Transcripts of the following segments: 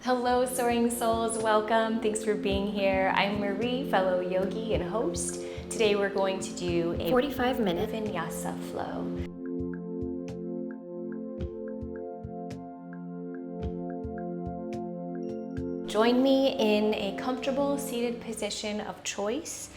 Hello, soaring souls, welcome. Thanks for being here. I'm Marie, fellow yogi and host. Today we're going to do a 45-minute Vinyasa flow. Join me in a comfortable seated position of choice,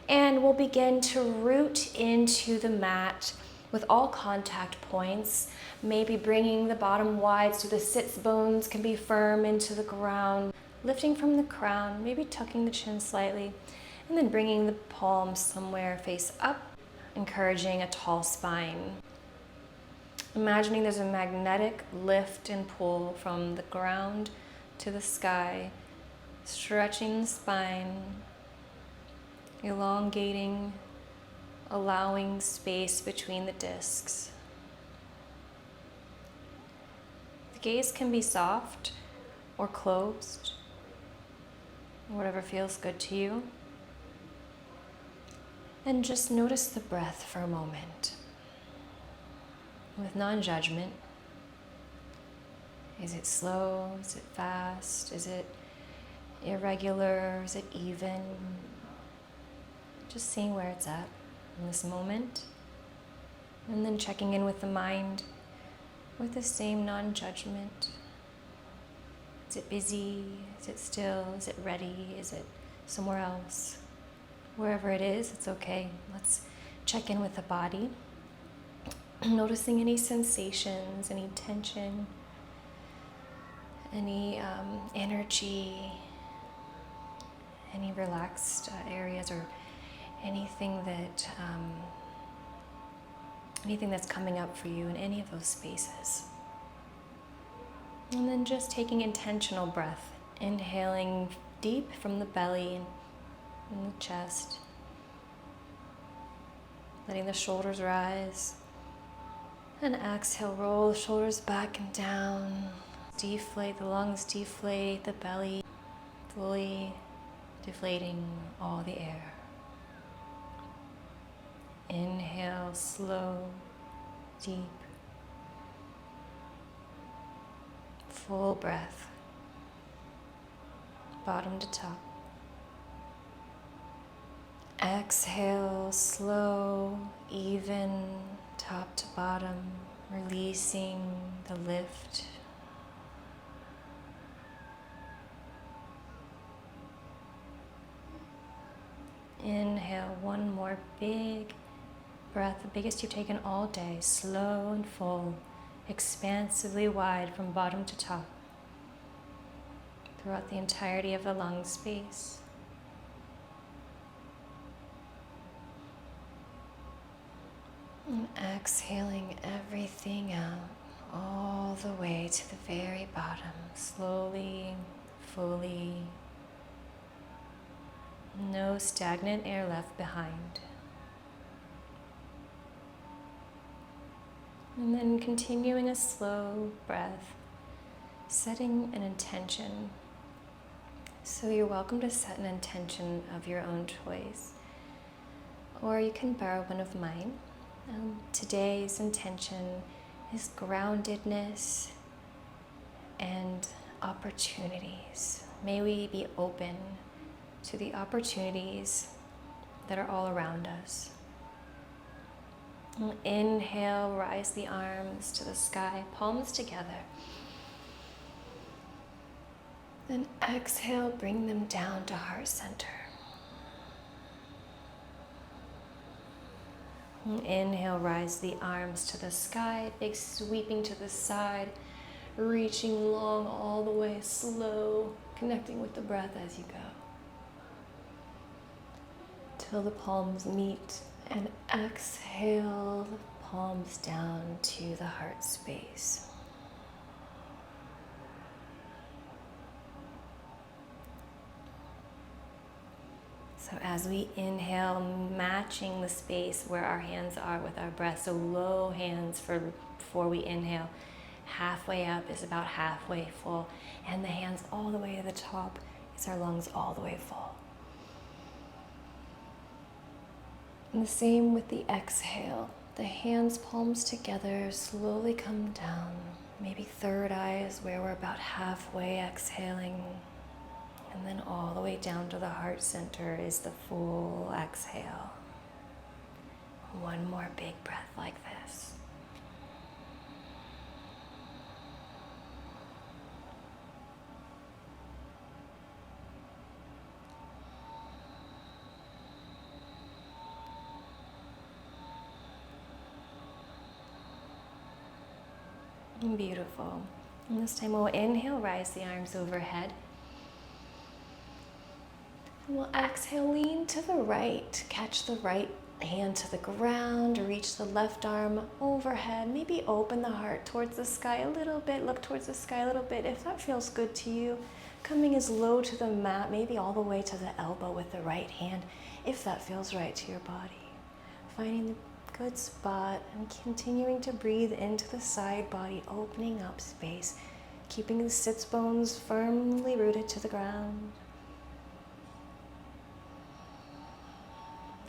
and we'll begin to root into the mat with all contact points, maybe bringing the bottom wide so the sits bones can be firm into the ground, lifting from the crown, maybe tucking the chin slightly, and then bringing the palms somewhere face up, encouraging a tall spine. Imagining there's a magnetic lift and pull from the ground to the sky, stretching the spine, elongating, allowing space between the discs. The gaze can be soft or closed, whatever feels good to you. And just notice the breath for a moment with non-judgment. Is it slow? Is it fast? Is it irregular? Is it even? Just seeing where it's at in this moment. And then checking in with the mind with the same non-judgment. Is it busy? Is it still? Is it ready? Is it somewhere else? Wherever it is, it's okay. Let's check in with the body. Noticing any sensations, any tension, any energy, any relaxed areas, or anything that's coming up for you in any of those spaces. And then just taking intentional breath, inhaling deep from the belly and the chest, letting the shoulders rise, and exhale, roll the shoulders back and down. Deflate the lungs, deflate the belly, fully deflating all the air. Inhale, slow, deep, full breath, bottom to top. Exhale, slow, even, top to bottom, releasing the lift. Inhale, one more big breath, the biggest you've taken all day, slow and full, expansively wide from bottom to top, throughout the entirety of the lung space. And exhaling everything out, all the way to the very bottom, slowly, fully. No stagnant air left behind. And then continuing a slow breath, setting an intention. So you're welcome to set an intention of your own choice, or you can borrow one of mine. Today's intention is groundedness and opportunities. May we be open to the opportunities that are all around us. Inhale, rise the arms to the sky, palms together. Then exhale, bring them down to heart center. Inhale, rise the arms to the sky, big sweeping to the side, reaching long all the way, slow, connecting with the breath as you go. Till the palms meet, and exhale, the palms down to the heart space. So as we inhale, matching the space where our hands are with our breath. So low hands before we inhale. Halfway up is about halfway full. And the hands all the way to the top is our lungs all the way full. And the same with the exhale. The hands palms together slowly come down. Maybe third eye is where we're about halfway exhaling. And then all the way down to the heart center is the full exhale. One more big breath like this. Beautiful. And this time we'll inhale, rise the arms overhead. And we'll exhale, lean to the right, catch the right hand to the ground, reach the left arm overhead. Maybe open the heart towards the sky a little bit, look towards the sky a little bit. If that feels good to you, coming as low to the mat, maybe all the way to the elbow with the right hand, if that feels right to your body. Finding the good spot and continuing to breathe into the side body, opening up space, keeping the sits bones firmly rooted to the ground.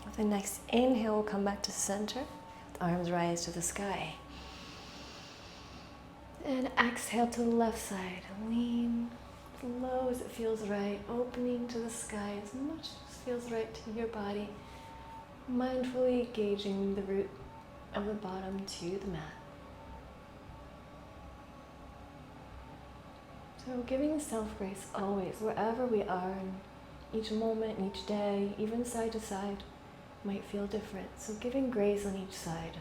With the next inhale, we'll come back to center. The arms rise to the sky. And exhale to the left side. Lean as low as it feels right, opening to the sky as much as feels right to your body. Mindfully gauging the root of the bottom to the mat. So giving self-grace always, wherever we are, in each moment, each day, even side to side, might feel different. So giving grace on each side.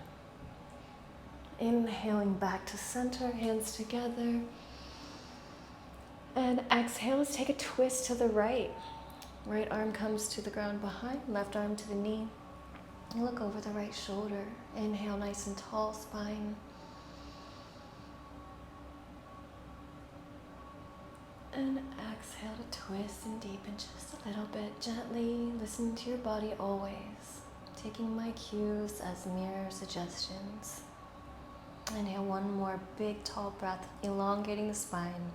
Inhaling back to center, hands together. And exhale, let's take a twist to the right. Right arm comes to the ground behind, left arm to the knee. Look over the right shoulder. Inhale, nice and tall spine. And exhale to twist and deepen just a little bit. Gently listen to your body always. Taking my cues as mere suggestions. Inhale, one more big tall breath, elongating the spine.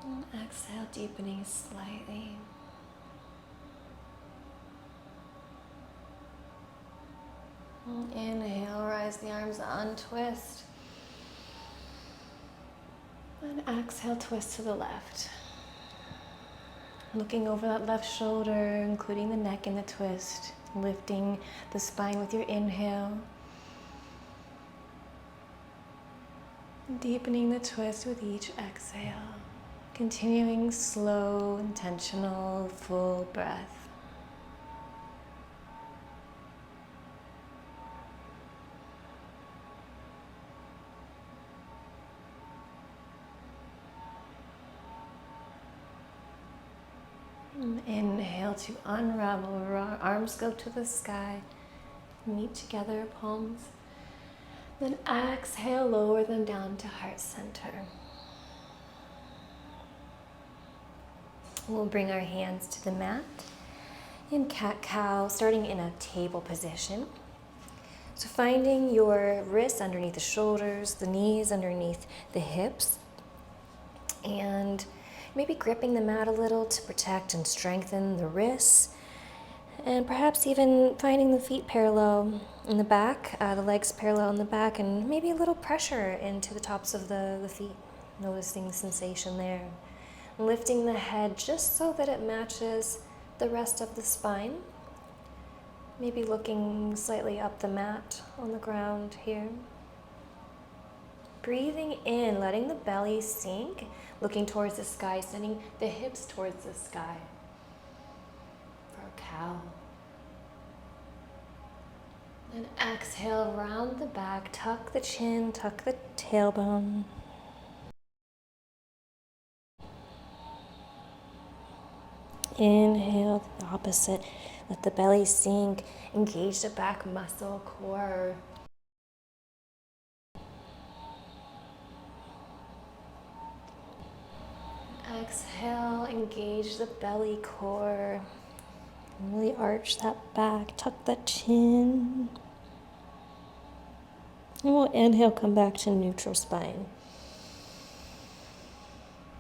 And exhale, deepening slightly. Inhale, rise the arms, untwist. And exhale, twist to the left. Looking over that left shoulder, including the neck in the twist. Lifting the spine with your inhale. Deepening the twist with each exhale. Continuing slow, intentional, full breath. Inhale to unravel, arms go to the sky, meet together, palms. Then exhale, lower them down to heart center. We'll bring our hands to the mat in cat-cow, starting in a table position. So finding your wrists underneath the shoulders, the knees underneath the hips, and maybe gripping the mat a little to protect and strengthen the wrists, and perhaps even finding the feet parallel in the back, the legs parallel in the back, and maybe a little pressure into the tops of the feet, noticing the sensation there. Lifting the head just so that it matches the rest of the spine. Maybe looking slightly up the mat on the ground here. Breathing in, letting the belly sink, looking towards the sky, sending the hips towards the sky. For a cow. And exhale, round the back, tuck the chin, tuck the tailbone. Inhale, the opposite. Let the belly sink, engage the back muscle, core. Exhale, engage the belly, core. Really arch that back, tuck that chin. And we'll inhale, come back to neutral spine.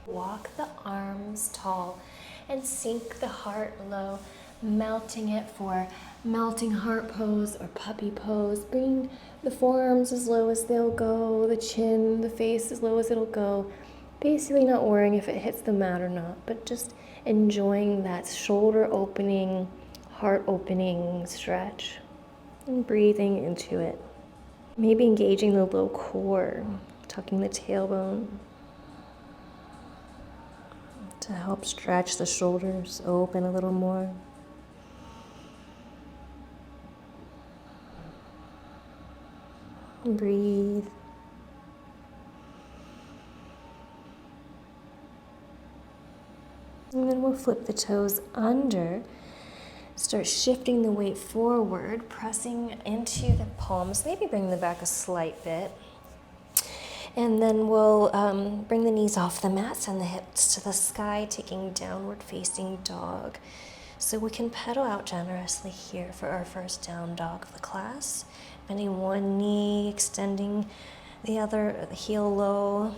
Walk the arms tall and sink the heart low. melting it for melting heart pose or puppy pose. Bring the forearms as low as they'll go, the chin, the face as low as it'll go. Basically not worrying if it hits the mat or not, but just enjoying that shoulder opening, heart opening stretch and breathing into it. Maybe engaging the low core, tucking the tailbone to help stretch the shoulders open a little more. Breathe. And then we'll flip the toes under. Start shifting the weight forward, pressing into the palms. Maybe bring them back a slight bit. And then we'll bring the knees off the mat, send the hips to the sky, taking downward facing dog. So we can pedal out generously here for our first down dog of the class. Bending one knee, extending the other, the heel low,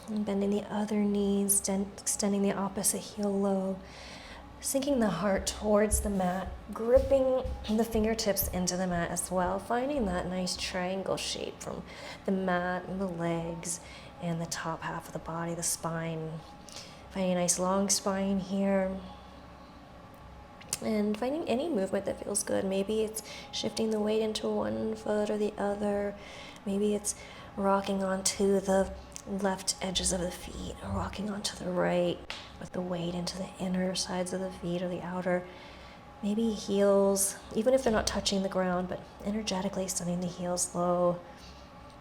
and bending the other knee, extending the opposite heel low. Sinking the heart towards the mat, gripping the fingertips into the mat as well, finding that nice triangle shape from the mat and the legs and the top half of the body, the spine. Finding a nice long spine here. And finding any movement that feels good. Maybe it's shifting the weight into one foot or the other. Maybe it's rocking onto the left edges of the feet, or rocking onto the right with the weight into the inner sides of the feet or the outer. Maybe heels, even if they're not touching the ground, but energetically sending the heels low.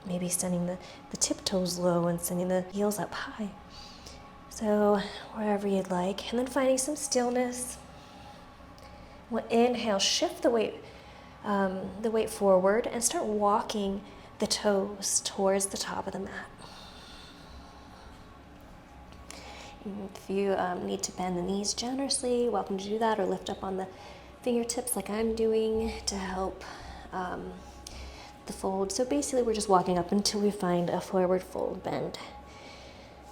Maybe sending the tiptoes low and sending the heels up high. So wherever you'd like. And then finding some stillness. We'll inhale, shift the weight forward and start walking the toes towards the top of the mat. If you need to bend the knees generously, welcome to do that, or lift up on the fingertips like I'm doing to help the fold. So basically we're just walking up until we find a forward fold bend.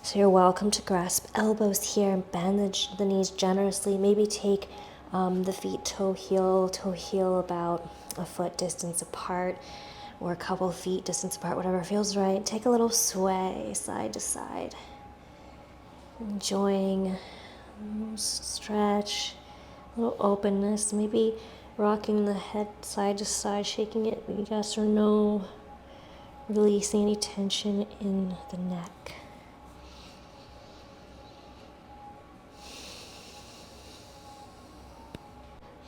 So you're welcome to grasp elbows here and bend the knees generously. Maybe take the feet toe heel about a foot distance apart, or a couple feet distance apart, whatever feels right. Take a little sway side to side. Enjoying stretch, a little openness, maybe rocking the head side to side, shaking it yes or no, releasing any tension in the neck.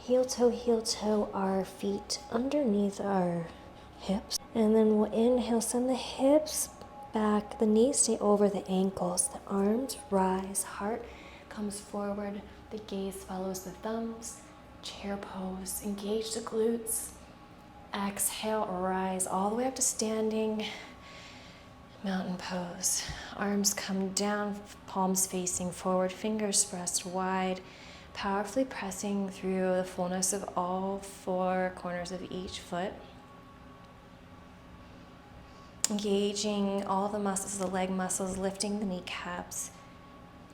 Heel toe, our feet underneath our hips. And then we'll inhale, send the hips back, the knees stay over the ankles, the arms rise, heart comes forward, the gaze follows the thumbs, chair pose, engage the glutes, exhale, rise all the way up to standing mountain pose. Arms come down, palms facing forward, fingers pressed wide, powerfully pressing through the fullness of all four corners of each foot. Engaging all the muscles, the leg muscles, lifting the kneecaps,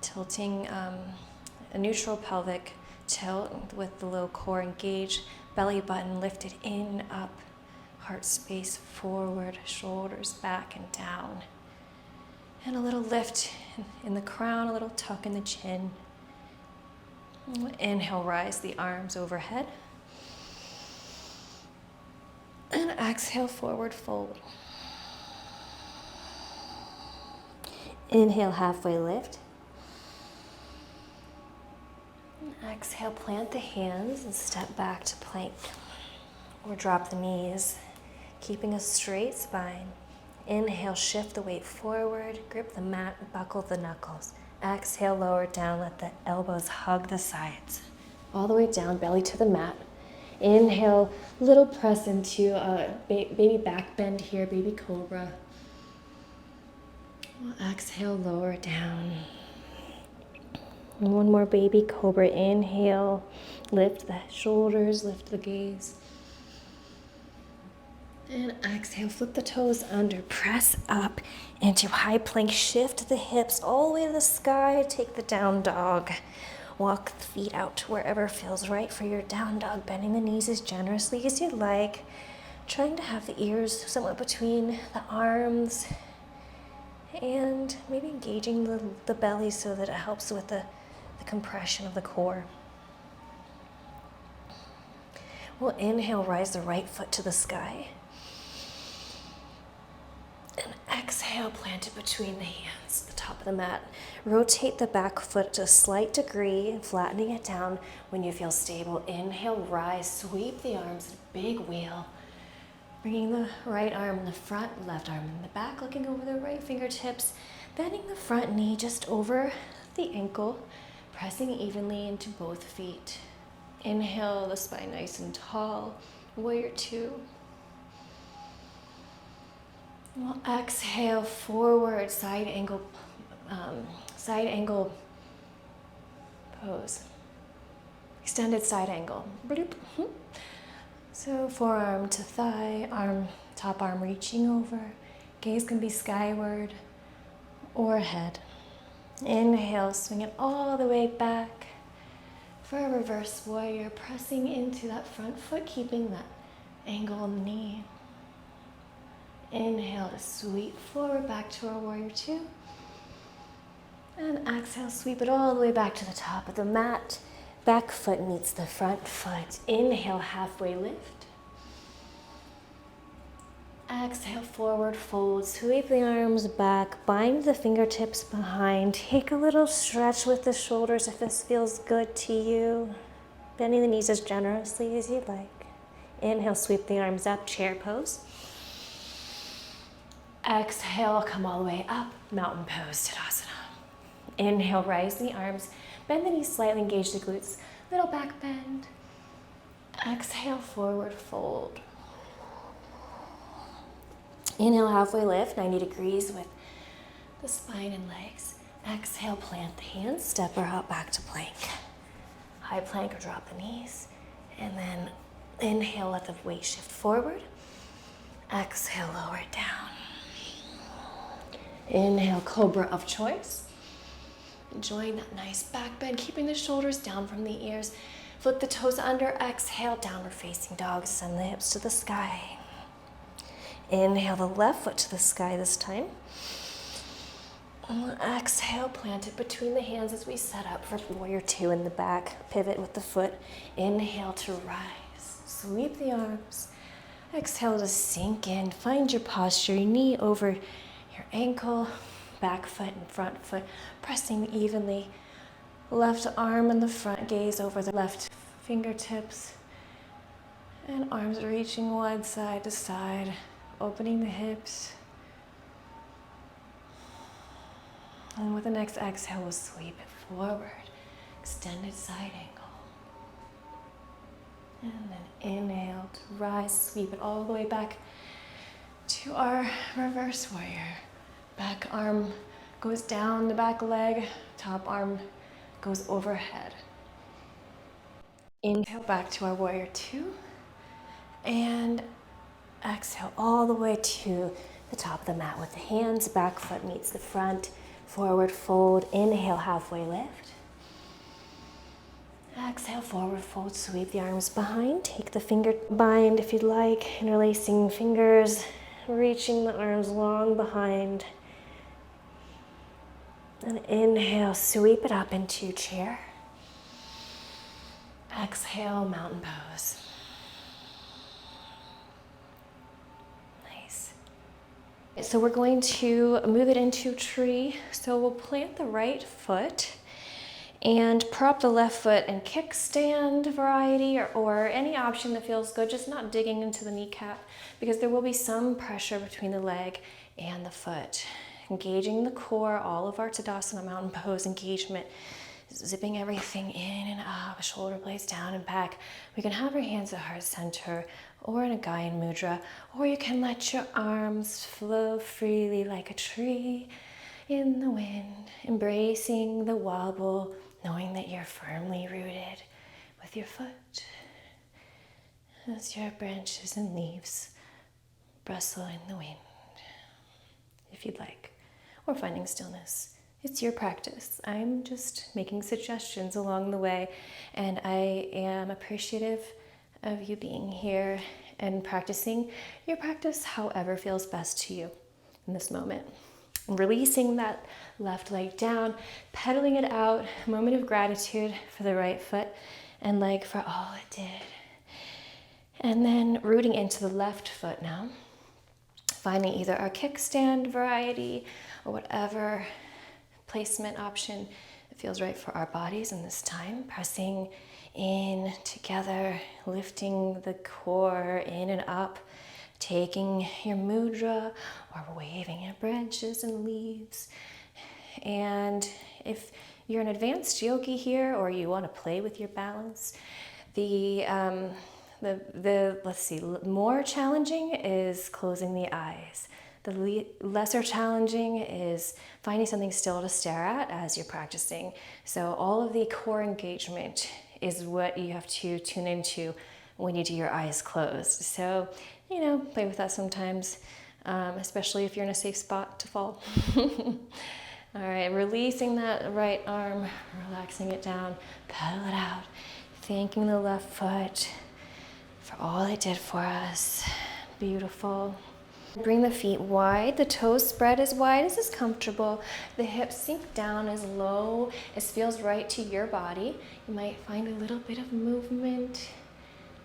tilting a neutral pelvic tilt with the low core. Engage, belly button lifted in, up, heart space forward, shoulders back and down. And a little lift in the crown, a little tuck in the chin. Inhale, rise the arms overhead. And exhale, forward fold. Inhale, halfway lift. Exhale, plant the hands and step back to plank. Or drop the knees, keeping a straight spine. Inhale, shift the weight forward, grip the mat, buckle the knuckles. Exhale, lower down, let the elbows hug the sides. All the way down, belly to the mat. Inhale, little press into a baby back bend here, baby cobra. We'll exhale, lower down. And one more baby cobra. Inhale, lift the shoulders, lift the gaze. And exhale, flip the toes under, press up into high plank, shift the hips all the way to the sky, take the down dog. walk the feet out wherever feels right for your down dog, bending the knees as generously as you'd like, trying to have the ears somewhat between the arms, and maybe engaging the belly so that it helps with the compression of the core. We'll inhale, rise the right foot to the sky. And exhale, plant it between the hands, the top of the mat. Rotate the back foot to a slight degree, flattening it down when you feel stable. Inhale, rise, sweep the arms, big wheel. Bringing the right arm in the front, left arm in the back, looking over the right fingertips, bending the front knee just over the ankle, pressing evenly into both feet. Inhale, the spine nice and tall. Warrior two. We'll exhale, forward, side angle pose. Extended side angle. Bloop. So forearm to thigh, top arm reaching over. Gaze can be skyward or ahead. Inhale, swing it all the way back for a reverse warrior, pressing into that front foot, keeping that angle in the knee. Inhale to sweep forward back to our warrior two. And exhale, sweep it all the way back to the top of the mat. Back foot meets the front foot. Inhale, halfway lift. Exhale, forward fold. Sweep the arms back. Bind the fingertips behind. Take a little stretch with the shoulders if this feels good to you. Bending the knees as generously as you'd like. Inhale, sweep the arms up, chair pose. Exhale, come all the way up, mountain pose, Tadasana. Inhale, rise the arms, bend the knees slightly, engage the glutes, little back bend. Exhale, forward fold. Inhale, halfway lift, 90 degrees with the spine and legs. Exhale, plant the hands, step or hop back to plank. High plank or drop the knees. And then inhale, let the weight shift forward. Exhale, lower it down. Inhale, cobra of choice. Enjoying that nice back bend, keeping the shoulders down from the ears. Flip the toes under, exhale, downward facing dog. Send the hips to the sky. Inhale the left foot to the sky this time. Exhale, plant it between the hands as we set up for warrior two in the back. Pivot with the foot. Inhale to rise. Sweep the arms. Exhale to sink in. Find your posture, your knee over your ankle, back foot and front foot, pressing evenly. Left arm in the front, gaze over the left fingertips. And arms reaching wide side to side, opening the hips. And with the next exhale, we'll sweep it forward, extended side angle. And then inhale to rise, sweep it all the way back to our reverse warrior. Back arm goes down the back leg, top arm goes overhead. Inhale back to our warrior two. And exhale all the way to the top of the mat with the hands. Back foot meets the front. Forward fold. Inhale, halfway lift. Exhale, forward fold. Sweep the arms behind. Take the finger bind if you'd like. Interlacing fingers. Reaching the arms long behind. And inhale, sweep it up into chair. Exhale, mountain pose. Nice. So we're going to move it into tree. So we'll plant the right foot and prop the left foot in kickstand variety or any option that feels good, just not digging into the kneecap because there will be some pressure between the leg and the foot. Engaging the core, all of our Tadasana mountain pose engagement, zipping everything in and up, shoulder blades down and back. We can have our hands at heart center or in a Gyan Mudra, or you can let your arms flow freely like a tree in the wind, embracing the wobble, knowing that you're firmly rooted with your foot as your branches and leaves rustle in the wind, if you'd like, or finding stillness It's your practice. I'm just making suggestions along the way, and I am appreciative of you being here and practicing your practice however feels best to you in this moment. Releasing that left leg down, pedaling it out, a moment of gratitude for the right foot and leg for all it did. And then rooting into the left foot now, finding either our kickstand variety or whatever placement option that feels right for our bodies in this time. Pressing in together, lifting the core in and up, taking your mudra or waving your branches and leaves. And if you're an advanced yogi here or you want to play with your balance, the more challenging is closing the eyes. The lesser challenging is finding something still to stare at as you're practicing. So all of the core engagement is what you have to tune into when you do your eyes closed. So, play with that sometimes, especially if you're in a safe spot to fall. All right, releasing that right arm, relaxing it down, pedal it out, thanking the left foot for all it did for us. Beautiful. Bring the feet wide, the toes spread as wide as is comfortable. The hips sink down as low as feels right to your body. You might find a little bit of movement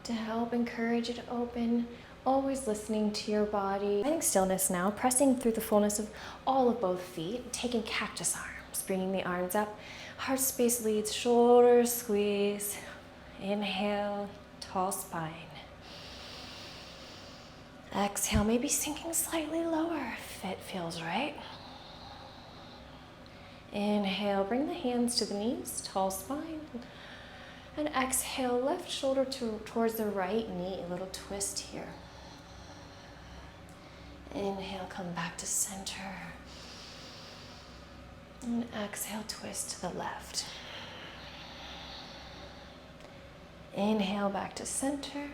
to help encourage it to open. Always listening to your body. Finding stillness now, pressing through the fullness of all of both feet, taking cactus arms, bringing the arms up. Heart space leads, shoulders squeeze. Inhale, tall spine. Exhale, maybe sinking slightly lower if it feels right. Inhale, bring the hands to the knees, tall spine. And exhale, left shoulder towards the right knee, a little twist here. Inhale, come back to center. And exhale, twist to the left. Inhale, back to center.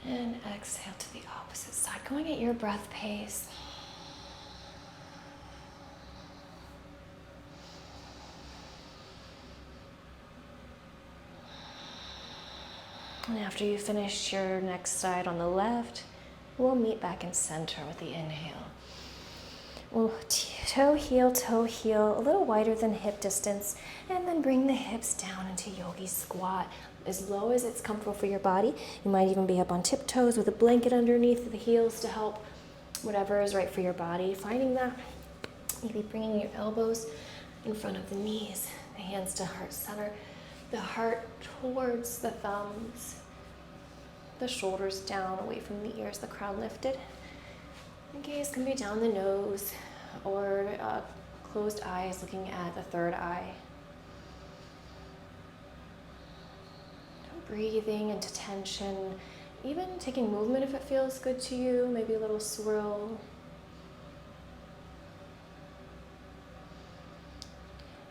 And exhale to the opposite side, going at your breath pace. And after you finish your next side on the left, we'll meet back in center with the inhale. We'll toe heel, a little wider than hip distance, and then bring the hips down into yogi squat, as low as it's comfortable for your body. You might even be up on tiptoes with a blanket underneath the heels to help whatever is right for your body. Finding that, maybe bringing your elbows in front of the knees, the hands to heart center, the heart towards the thumbs, the shoulders down away from the ears, the crown lifted. The gaze can be down the nose or closed eyes looking at the third eye. Breathing into tension, even taking movement if it feels good to you, maybe a little swirl.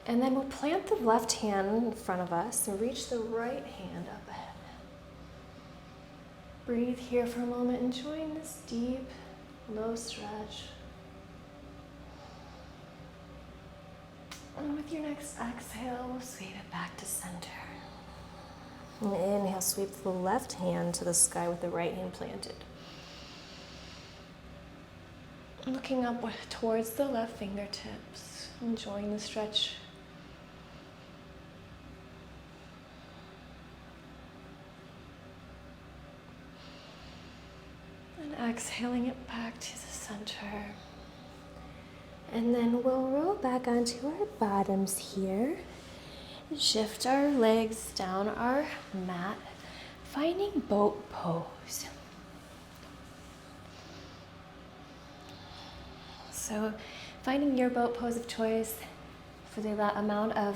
And then we'll plant the left hand in front of us and reach the right hand up ahead. Breathe here for a moment, enjoying this deep, low stretch. And with your next exhale, we'll sweep it back to center. And inhale, sweep the left hand to the sky with the right hand planted. Looking up towards the left fingertips, enjoying the stretch. And exhaling it back to the center. And then we'll roll back onto our bottoms here. Shift our legs down our mat, finding boat pose. So finding your boat pose of choice for the amount of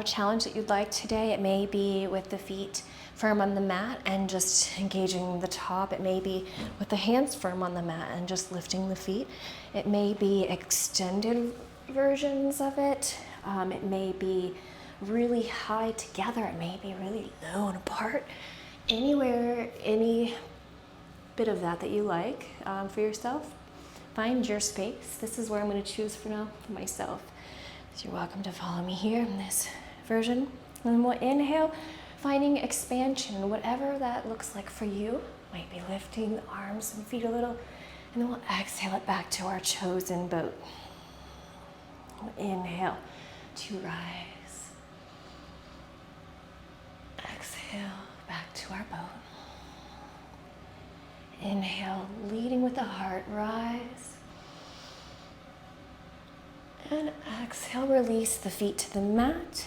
challenge that you'd like today. It may be with the feet firm on the mat and just engaging the top. It may be with the hands firm on the mat and just lifting the feet. It may be extended versions of it. It may be really high together. It may be really low and apart. Anywhere, any bit of that you like for yourself. Find your space. This is where I'm going to choose for now for myself. So you're welcome to follow me here in this version. And then we'll inhale, finding expansion, whatever that looks like for you. Might be lifting the arms and feet a little. And then we'll exhale it back to our chosen boat. We'll inhale to rise. Exhale back to our boat. Inhale, leading with the heart, rise. And exhale, release the feet to the mat.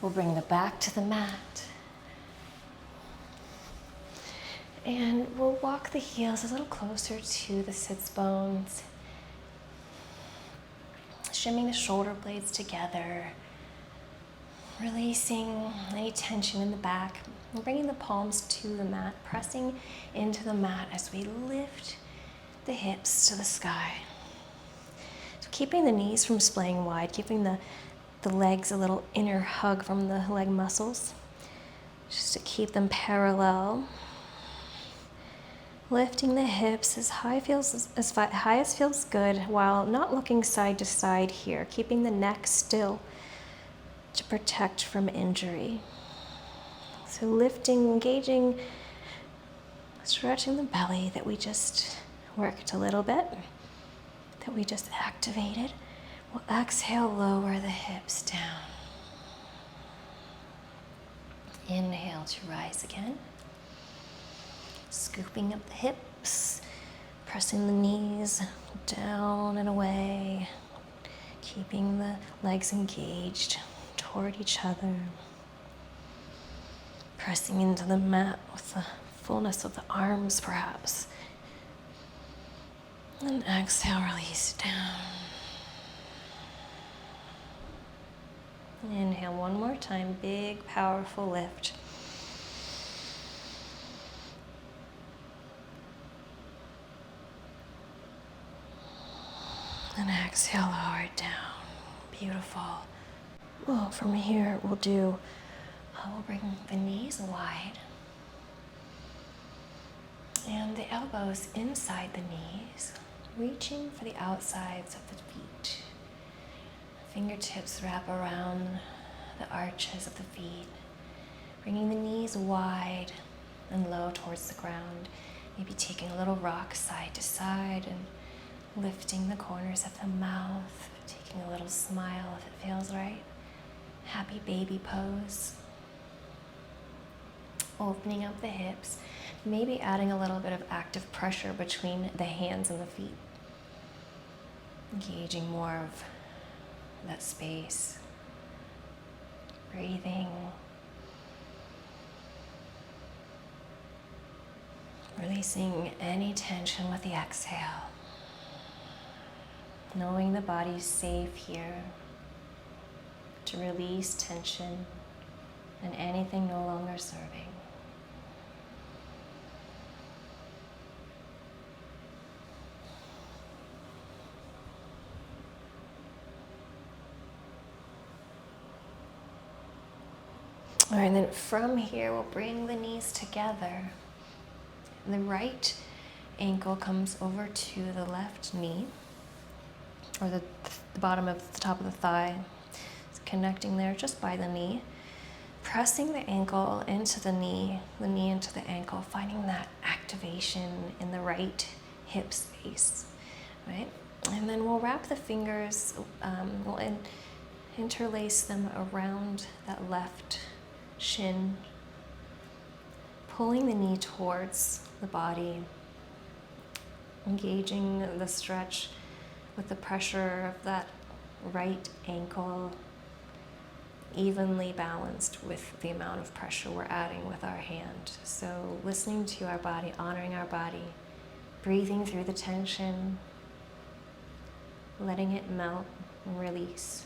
We'll bring the back to the mat. And we'll walk the heels a little closer to the sits bones. Shimming the shoulder blades together. Releasing any tension in the back. We're bringing the palms to the mat, pressing into the mat as we lift the hips to the sky. So keeping the knees from splaying wide, keeping the legs a little inner hug from the leg muscles, just to keep them parallel. Lifting the hips as high as feels good, while not looking side to side here, keeping the neck still to protect from injury. So lifting, engaging, stretching the belly that we just worked a little bit, that we just activated. We'll exhale, lower the hips down. Inhale to rise again. Scooping up the hips, pressing the knees down and away, keeping the legs engaged toward each other. Pressing into the mat with the fullness of the arms, perhaps. And exhale, release down. Inhale one more time, big, powerful lift. And exhale, lower it down. Beautiful. Well, from here, we'll bring the knees wide and the elbows inside the knees, reaching for the outsides of the feet. Fingertips wrap around the arches of the feet, bringing the knees wide and low towards the ground. Maybe taking a little rock side to side and lifting the corners of the mouth, taking a little smile if it feels right. Happy baby pose. Opening up the hips, maybe adding a little bit of active pressure between the hands and the feet. Engaging more of that space. Breathing. Releasing any tension with the exhale. Knowing the body's safe here to release tension and anything no longer serving. All right, and then from here, we'll bring the knees together. The right ankle comes over to the left knee, or the bottom of the top of the thigh. It's connecting there just by the knee. Pressing the ankle into the knee into the ankle, finding that activation in the right hip space, right? And then we'll wrap the fingers, we'll interlace them around that left shin, pulling the knee towards the body, engaging the stretch with the pressure of that right ankle, evenly balanced with the amount of pressure we're adding with our hand. So listening to our body, honoring our body, breathing through the tension, letting it melt and release.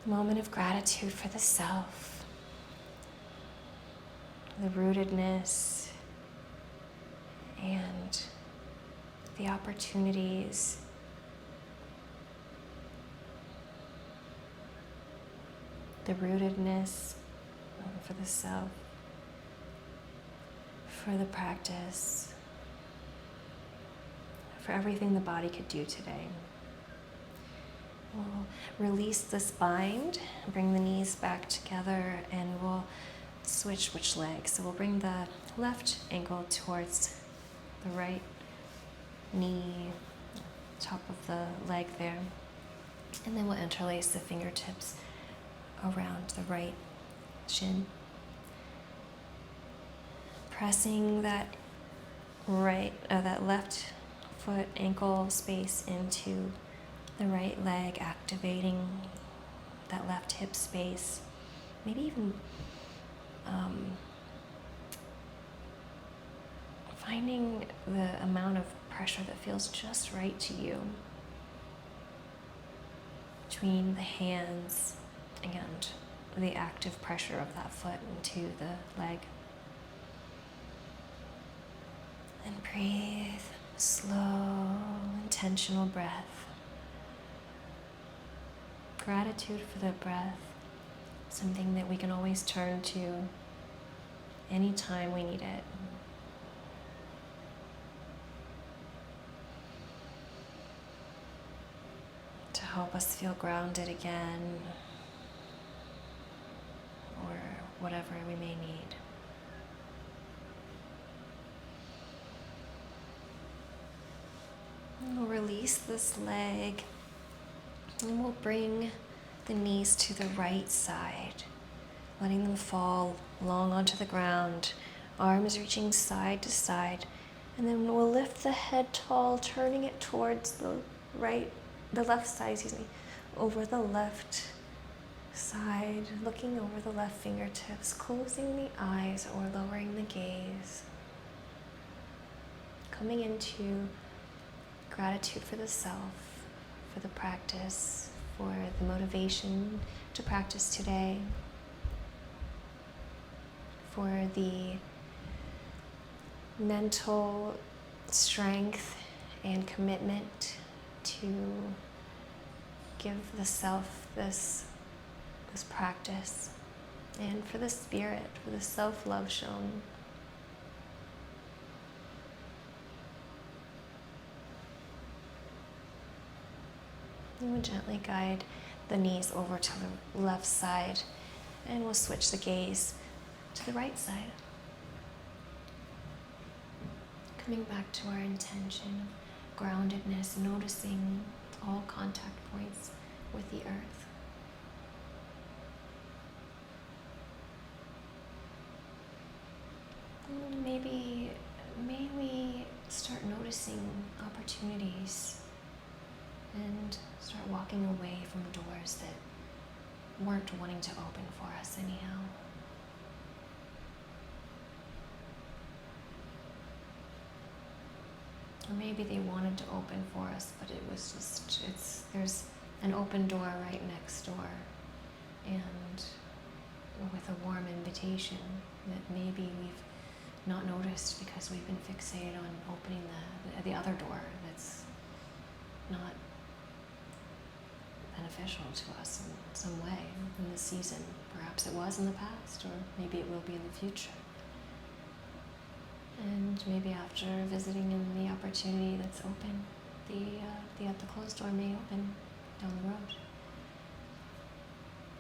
Moment of gratitude for the self, the rootedness, and the opportunities the rootedness for the self, for the practice, for everything the body could do today. We'll release this bind, bring the knees back together, and we'll switch which leg. So we'll bring the left ankle towards the right knee, top of the leg there. And then we'll interlace the fingertips around the right shin. Pressing that left foot ankle space into the right leg, activating that left hip space. Maybe even finding the amount of pressure that feels just right to you between the hands and the active pressure of that foot into the leg. And breathe, slow, intentional breath. Gratitude for the breath, something that we can always turn to anytime we need it. To help us feel grounded again, or whatever we may need. And we'll release this leg, and we'll bring the knees to the right side, letting them fall long onto the ground, arms reaching side to side, and then we'll lift the head tall, turning it towards the left side, over the left side, looking over the left fingertips, closing the eyes or lowering the gaze, coming into gratitude for the self, for the practice, for the motivation to practice today, for the mental strength and commitment to give the self this practice, and for the spirit, for the self-love shown. And we'll gently guide the knees over to the left side, and we'll switch the gaze to the right side. Coming back to our intention of groundedness, noticing all contact points with the earth. And maybe may we start noticing opportunities and start walking away from doors that weren't wanting to open for us anyhow. Or maybe they wanted to open for us, but it was just, there's an open door right next door, and with a warm invitation that maybe we've not noticed because we've been fixated on opening the other door that's not beneficial to us in some way in this season. Perhaps it was in the past, or maybe it will be in the future. And maybe after visiting in the opportunity that's open, the closed door may open down the road.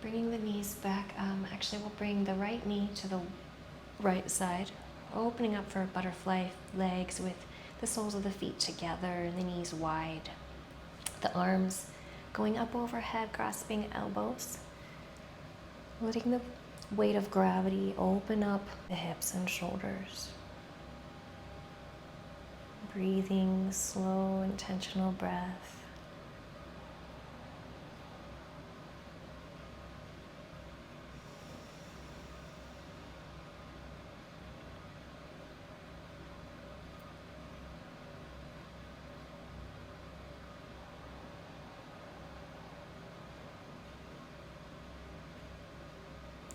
Bringing the knees back, actually we'll bring the right knee to the right side, opening up for butterfly legs with the soles of the feet together and the knees wide. The arms going up overhead, grasping elbows, letting the weight of gravity open up the hips and shoulders. Breathing, slow, intentional breath.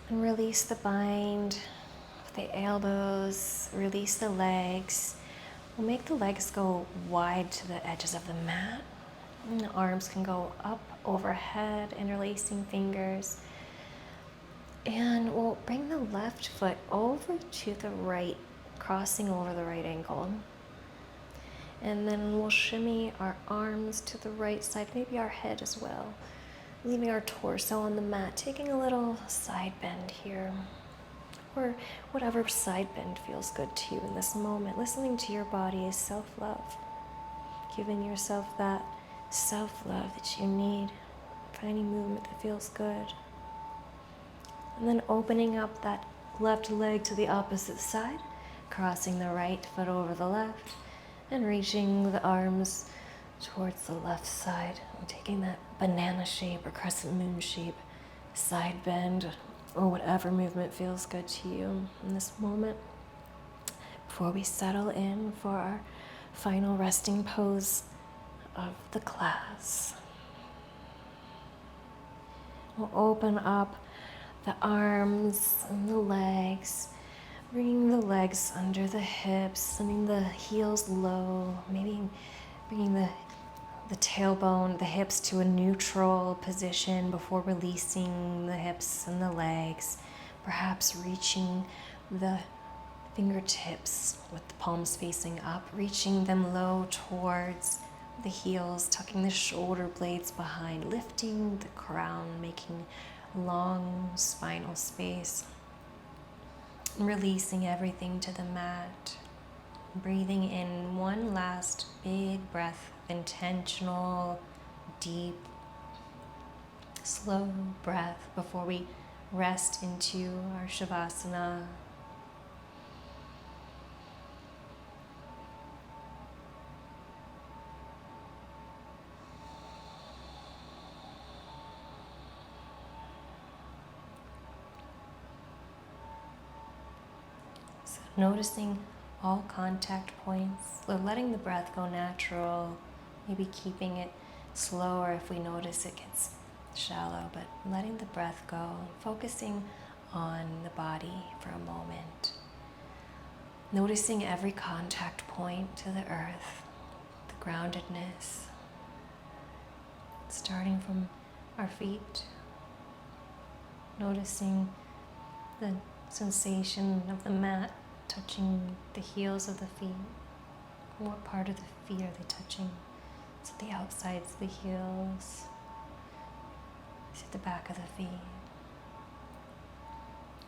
And release the bind with the elbows, release the legs. We'll make the legs go wide to the edges of the mat. And the arms can go up overhead, interlacing fingers. And we'll bring the left foot over to the right, crossing over the right ankle. And then we'll shimmy our arms to the right side, maybe our head as well. Leaving our torso on the mat, taking a little side bend here. Or whatever side bend feels good to you in this moment. Listening to your body is self-love. Giving yourself that self-love that you need. Finding movement that feels good. And then opening up that left leg to the opposite side. Crossing the right foot over the left. And reaching the arms towards the left side. And taking that banana shape or crescent moon shape. Side bend. Or whatever movement feels good to you in this moment. Before we settle in for our final resting pose of the class. We'll open up the arms and the legs, bringing the legs under the hips, sending the heels low, maybe bringing the tailbone, the hips to a neutral position before releasing the hips and the legs. Perhaps reaching the fingertips with the palms facing up, reaching them low towards the heels, tucking the shoulder blades behind, lifting the crown, making long spinal space, releasing everything to the mat. Breathing in one last big breath, intentional, deep, slow breath before we rest into our Shavasana. So noticing all contact points, or letting the breath go natural, maybe keeping it slower if we notice it gets shallow, but letting the breath go, focusing on the body for a moment. Noticing every contact point to the earth, the groundedness, starting from our feet, noticing the sensation of the mat touching the heels of the feet. What part of the feet are they touching? Is it the outsides of the heels? Is it the back of the feet?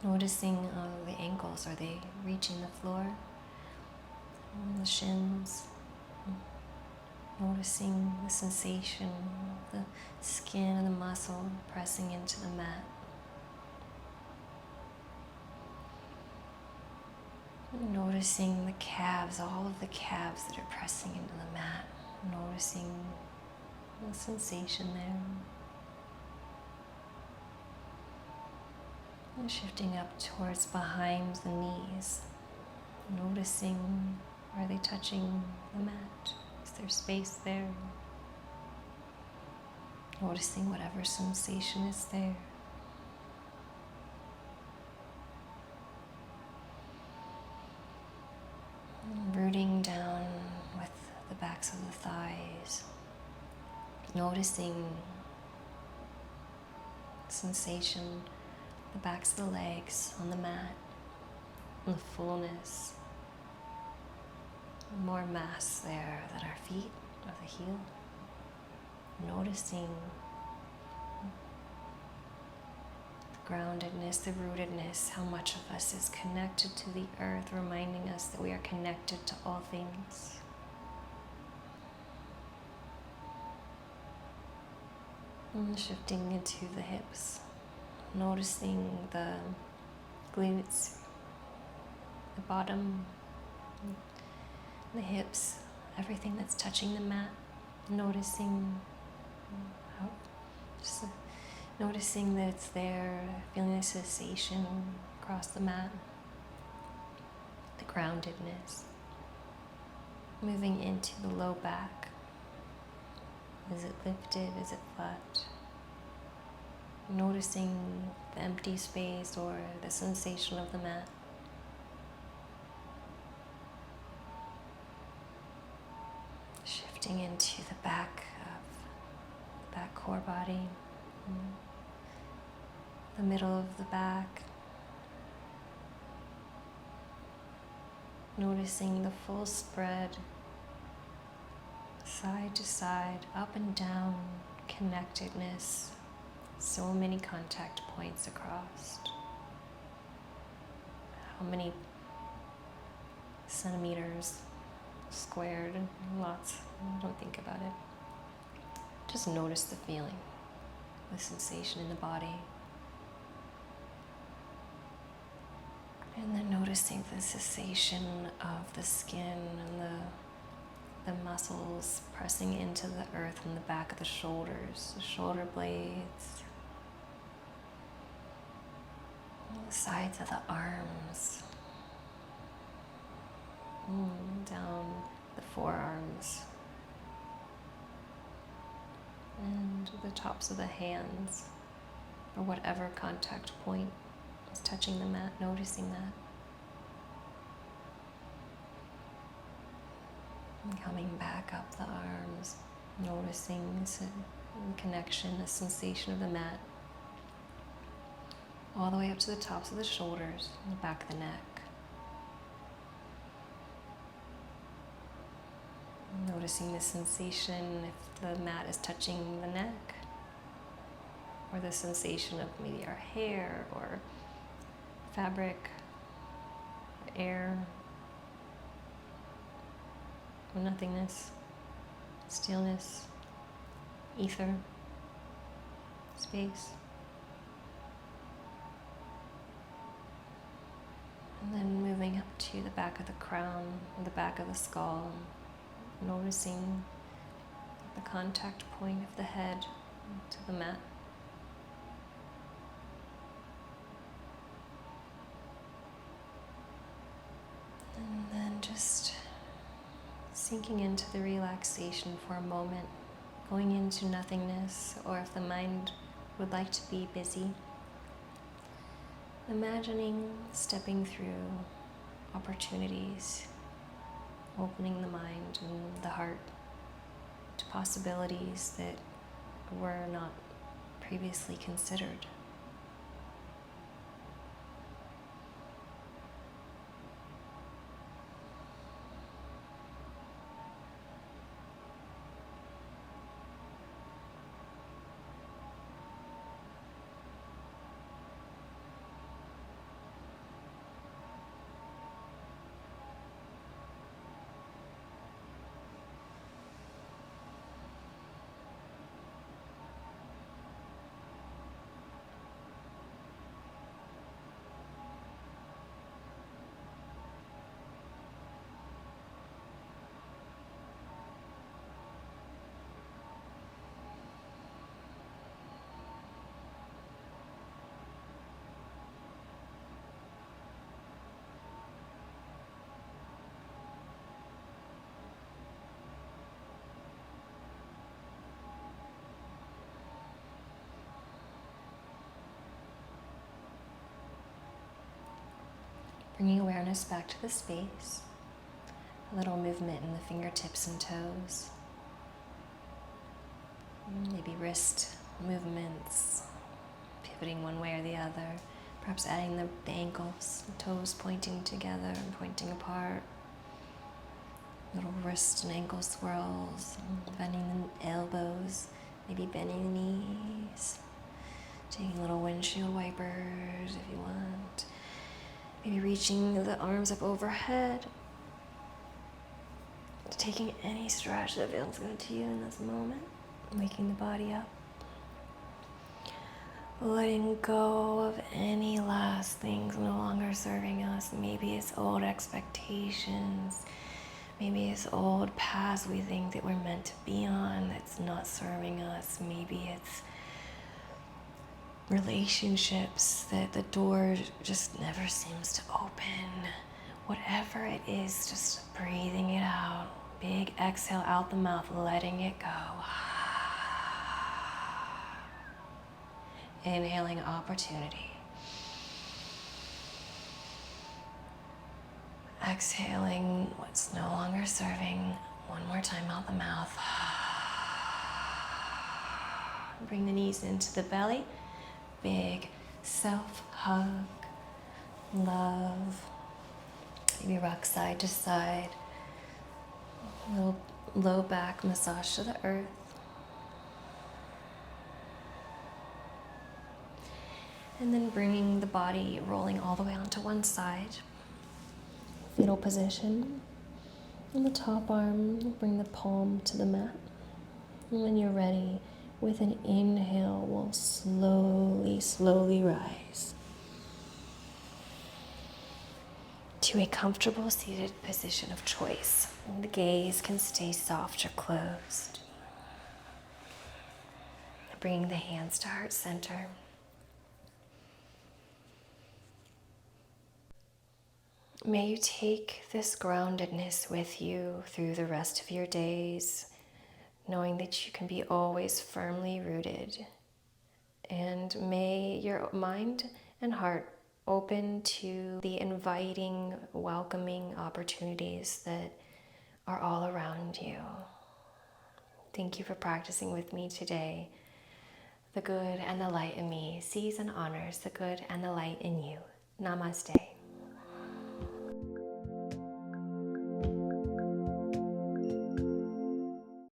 Noticing the ankles, are they reaching the floor? The shins. Noticing the sensation of the skin and the muscle pressing into the mat. Noticing the calves, all of the calves that are pressing into the mat. Noticing the sensation there. And shifting up towards behind the knees. Noticing, are they touching the mat? Is there space there? Noticing whatever sensation is there. Rooting down with the backs of the thighs, noticing sensation, the backs of the legs on the mat, and the fullness, more mass there than our feet or the heel. Noticing groundedness, the rootedness, how much of us is connected to the earth, reminding us that we are connected to all things. And shifting into the hips, noticing the glutes, the bottom, the hips, everything that's touching the mat, noticing how, just noticing that it's there, feeling the sensation across the mat, the groundedness. Moving into the low back. Is it lifted? Is it flat? Noticing the empty space or the sensation of the mat. Shifting into the back of the back core body. The middle of the back, noticing the full spread side to side, up and down, connectedness. So many contact points across. How many centimeters squared? Lots. Don't think about it. Just notice the feeling, the sensation in the body. And then noticing the sensation of the skin and the muscles pressing into the earth from the back of the shoulders, the shoulder blades, the sides of the arms, down the forearms, and the tops of the hands, or whatever contact point is touching the mat, noticing that. And coming back up the arms, noticing the connection, the sensation of the mat, all the way up to the tops of the shoulders and the back of the neck. Noticing the sensation if the mat is touching the neck, or the sensation of maybe our hair or fabric, air, or nothingness, stillness, ether, space. And then moving up to the back of the crown, the back of the skull, noticing the contact point of the head to the mat. And then just sinking into the relaxation for a moment, going into nothingness, or if the mind would like to be busy, imagining stepping through opportunities, opening the mind and the heart to possibilities that were not previously considered. Bringing awareness back to the space, a little movement in the fingertips and toes, maybe wrist movements, pivoting one way or the other, perhaps adding the ankles, the toes pointing together and pointing apart, little wrist and ankle swirls, bending the elbows, maybe bending the knees, taking little windshield wipers if you want. Maybe reaching the arms up overhead, taking any stretch that feels good to you in this moment, waking the body up. Letting go of any last things no longer serving us. Maybe it's old expectations, maybe it's old paths we think that we're meant to be on that's not serving us. Maybe it's relationships that the door just never seems to open. Whatever it is, just breathing it out. Big exhale out the mouth, letting it go. Inhaling opportunity. Exhaling what's no longer serving. One more time out the mouth. Bring the knees into the belly. Big self-hug, love. Maybe rock side to side. A little low back massage to the earth. And then bringing the body rolling all the way onto one side. Fetal position. On the top arm, bring the palm to the mat. And when you're ready, with an inhale, we'll slowly rise to a comfortable seated position of choice. And the gaze can stay soft or closed. Bringing the hands to heart center. May you take this groundedness with you through the rest of your days, knowing that you can be always firmly rooted. And may your mind and heart open to the inviting, welcoming opportunities that are all around you. Thank you for practicing with me today. The good and the light in me sees and honors the good and the light in you. Namaste.